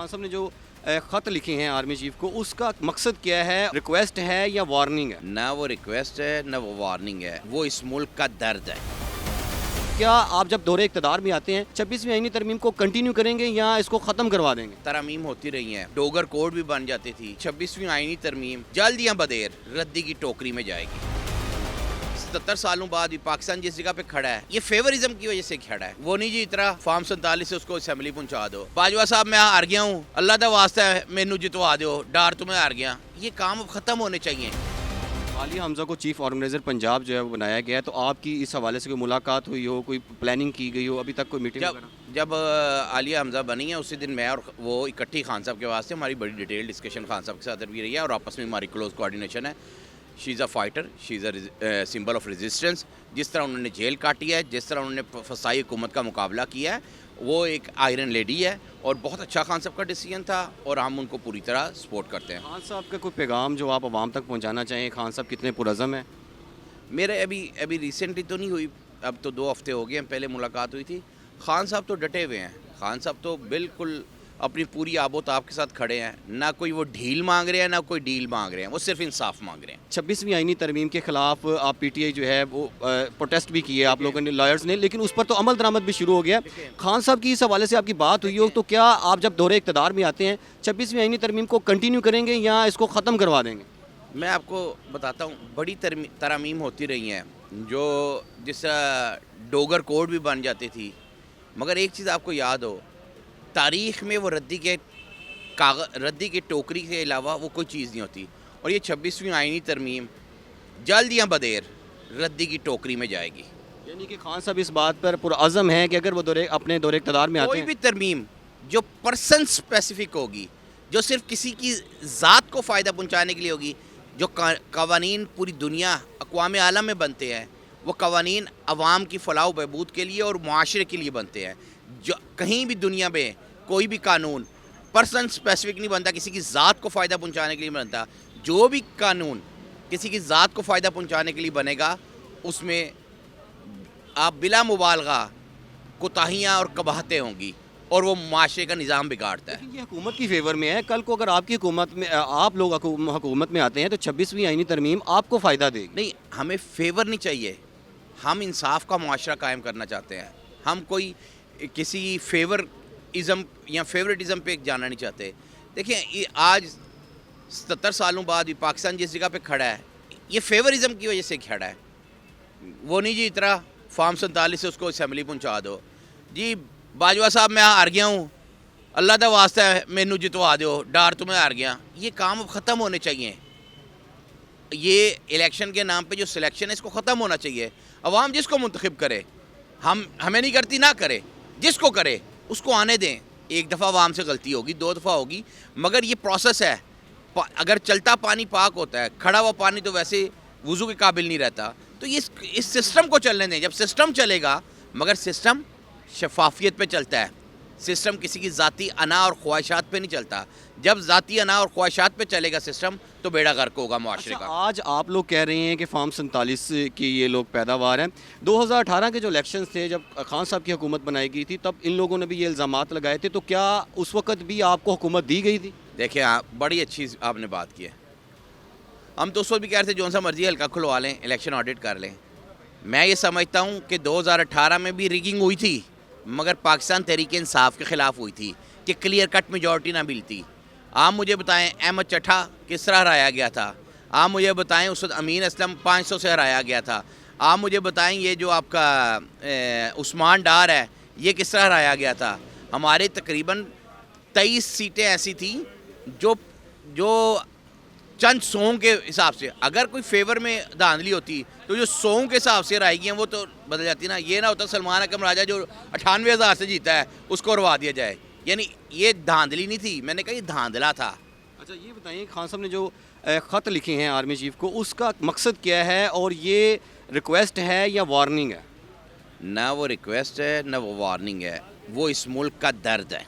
खान साहब ने जो ख़त लिखे हैं आर्मी चीफ को, उसका मकसद क्या है? रिक्वेस्ट है या वार्निंग है? ना वो रिक्वेस्ट है ना वो वार्निंग है, वो इस मुल्क का दर्द है। क्या आप जब दौरे इक़्तिदार में आते हैं 26वीं आईनी तरमीम को कंटिन्यू करेंगे या इसको ख़त्म करवा देंगे? तरमीम होती रही हैं, डोगर कोड भी बन जाती थी। 26वीं आईनी तरमीम जल्द या बदेर रद्दी की टोकरी में जाएगी। 70 सालों बाद भी पाकिस्तान जिस जगह पे खड़ा है, ये फेवरिज्म की वजह से खड़ा है। वो नहीं जी इतना फॉर्म 47 से उसको असेंबली पहुंचा दो। बाजवा साहब मैं हार गया हूँ, अल्लाह का वास्ता है मैनू जितवा दो, डार तुम्हें हार गया। ये काम अब खत्म होने चाहिए। आलिया हमजा को चीफ ऑर्गेनाइजर पंजाब जो है वो बनाया गया है, तो आपकी इस हवाले से कोई मुलाकात हुई हो, कोई प्लानिंग की गई हो? अभी तक कोई मीटिंग वगैरह? जब आलिया हमजा बनी है उसी दिन मैं और वो इकट्ठी खान साहब के वास्ते हमारी बड़ी डिटेल डिस्कशन खान साहब के साथ भी रही है और आपस में हमारी क्लोज कोऑर्डिनेशन है। She is a fighter, she is a symbol of resistance. जिस तरह उन्होंने जेल काटी है, जिस तरह उन्होंने फसाई हुकूमत का मुकाबला किया है, वो एक आयरन लेडी है और बहुत अच्छा खान साहब का डिसीजन था और हम उनको पूरी तरह सपोर्ट करते हैं। खान साहब का कोई पैगाम जो आप आवाम तक पहुँचाना चाहें? खान साहब कितने पुरज़म हैं? मेरे अभी रिसेंटली तो नहीं हुई, अब तो 2 हफ्ते हो गए हैं, पहले मुलाकात हुई थी। खान साहब तो डटे हुए हैं, खान साहब तो बिल्कुल अपनी पूरी आबोताब के साथ खड़े हैं। ना कोई वो ढील मांग रहे हैं ना कोई डील मांग रहे हैं, वो सिर्फ इंसाफ मांग रहे हैं। 26वीं आईनी तरमीम के खिलाफ आप पीटीआई जो है वो प्रोटेस्ट भी किए आप लोगों ने, लॉयर्स ने, लेकिन उस पर तो अमल दरामद भी शुरू हो गया। खान साहब की इस हवाले से आपकी बात हुई हो, तो क्या आप जब दौरे इक़्तिदार में आते हैं 26वीं आईनी तरमीम को कंटिन्यू करेंगे या इसको ख़त्म करवा देंगे? मैं आपको बताता हूँ, बड़ी तरमीम होती रही हैं, जो जिस डोगर कोड भी बन जाती थी। मगर एक चीज़ आपको याद हो, तारीख़ में वो रद्दी के टोकरी के अलावा वो कोई चीज़ नहीं होती। और ये 26वीं आईनी तरमीम जल्द या बदेर रद्दी की टोकरी में जाएगी। यानी कि खान साहब इस बात पर पुरअज़म है कि अगर वो अपने दौरे इक़्तिदार में आते कोई हैं, भी तरमीम जो पर्सन स्पेसिफिक होगी, जो सिर्फ किसी की ज़ात को फ़ायदा पहुँचाने के लिए होगी, जो कवानीन पूरी दुनिया अक़वाम आलम में बनते हैं, वो कवानीन अवाम की फ़लाह व बहबूद के लिए और मुआशरे के लिए बनते हैं। जो कहीं भी दुनिया में कोई भी कानून पर्सन स्पेसिफिक नहीं बनता, किसी की ज़ात को फ़ायदा पहुंचाने के लिए बनता। जो भी कानून किसी की ज़ात को फ़ायदा पहुंचाने के लिए बनेगा, उसमें आप बिला मुबालगा कोताहियाँ और कबाहतें होंगी और वो माशरे का निज़ाम बिगाड़ता है। ये हुकूमत की फेवर में है। कल को अगर आपकी हुकूमत में आप लोग हुकूमत में आते हैं तो 26वीं आईनी तरमीम आपको फ़ायदा देगी। नहीं, हमें फेवर नहीं चाहिए, हम इंसाफ का मुआशरा कायम करना चाहते हैं। हम कोई किसी फेवरिज़म या फेवरेटिज़म पे जाना नहीं चाहते। देखिए, ये आज 70 सालों बाद भी पाकिस्तान जिस जगह पे खड़ा है, ये फेवरिज़म की वजह से खड़ा है। वो नहीं जी इतना फॉर्म 47 से उसको असेंबली पहुंचा दो। जी बाजवा साहब मैं हार गया हूँ, अल्लाह का वास्ता है मैनू जितवा दो, डार तुम्हें हार गया। ये काम अब ख़त्म होने चाहिए। ये इलेक्शन के नाम पे जो सिलेक्शन है, इसको ख़त्म होना चाहिए। अवाम जिसको मुंतखब करे, हमें नहीं करती ना करे, जिसको करे उसको आने दें। एक दफ़ा अवाम से गलती होगी, 2 दफ़ा होगी, मगर ये प्रोसेस है। अगर चलता पानी पाक होता है, खड़ा हुआ पानी तो वैसे वज़ू के काबिल नहीं रहता। तो ये इस सिस्टम को चलने दें। जब सिस्टम चलेगा, मगर सिस्टम शफाफियत पे चलता है, सिस्टम किसी की ज़ाती अना और ख्वाहिशात पे नहीं चलता। जब ज़ाती अना और ख्वाहिशात पे चलेगा सिस्टम, तो बेड़ा गर्क होगा मुआशरे का। आज आप लोग कह रहे हैं कि फॉर्म 47 की ये लोग पैदावार हैं। 2018 के जो इलेक्शन थे, जब खान साहब की हुकूमत बनाई गई थी, तब इन लोगों ने भी ये इल्ज़ामात लगाए थे, तो क्या उस वक्त भी आपको हुकूमत दी गई थी? देखिए, आप बड़ी अच्छी आपने बात की है। हम तो उस वक्त भी कह रहे थे जो सा मर्जी हल्का खुलवा लें, इलेक्शन ऑडिट कर लें। मैं ये समझता हूँ कि 2018 में भी रिगिंग हुई थी, मगर पाकिस्तान तहरीक इंसाफ के ख़िलाफ़ हुई थी कि क्लियर कट मेजॉरिटी ना मिलती। आप मुझे बताएं अहमद चट्ठा किस तरह हराया गया था? आप मुझे बताएं उस वक्त अमीन असलम 500 से हराया गया था? आप मुझे बताएं ये जो आपका उस्मान डार है, ये किस तरह हराया गया था? हमारे तकरीबन 23 सीटें ऐसी थी जो चंद सौं के हिसाब से, अगर कोई फेवर में धांधली होती तो जो सौं के हिसाब से हराई गई हैं वो तो बदल जाती ना। ये ना होता सलमान अकरम राजा जो 98,000 से जीता है उसको हरवा दिया जाए। यानी ये धांधली नहीं थी, मैंने कहा ये धांधला था। अच्छा, ये बताइए, खान साहब ने जो ख़त लिखे हैं आर्मी चीफ को, उसका मकसद क्या है और ये रिक्वेस्ट है या वार्निंग है? ना वो रिक्वेस्ट है ना वो वार्निंग है, वो इस मुल्क का दर्द है।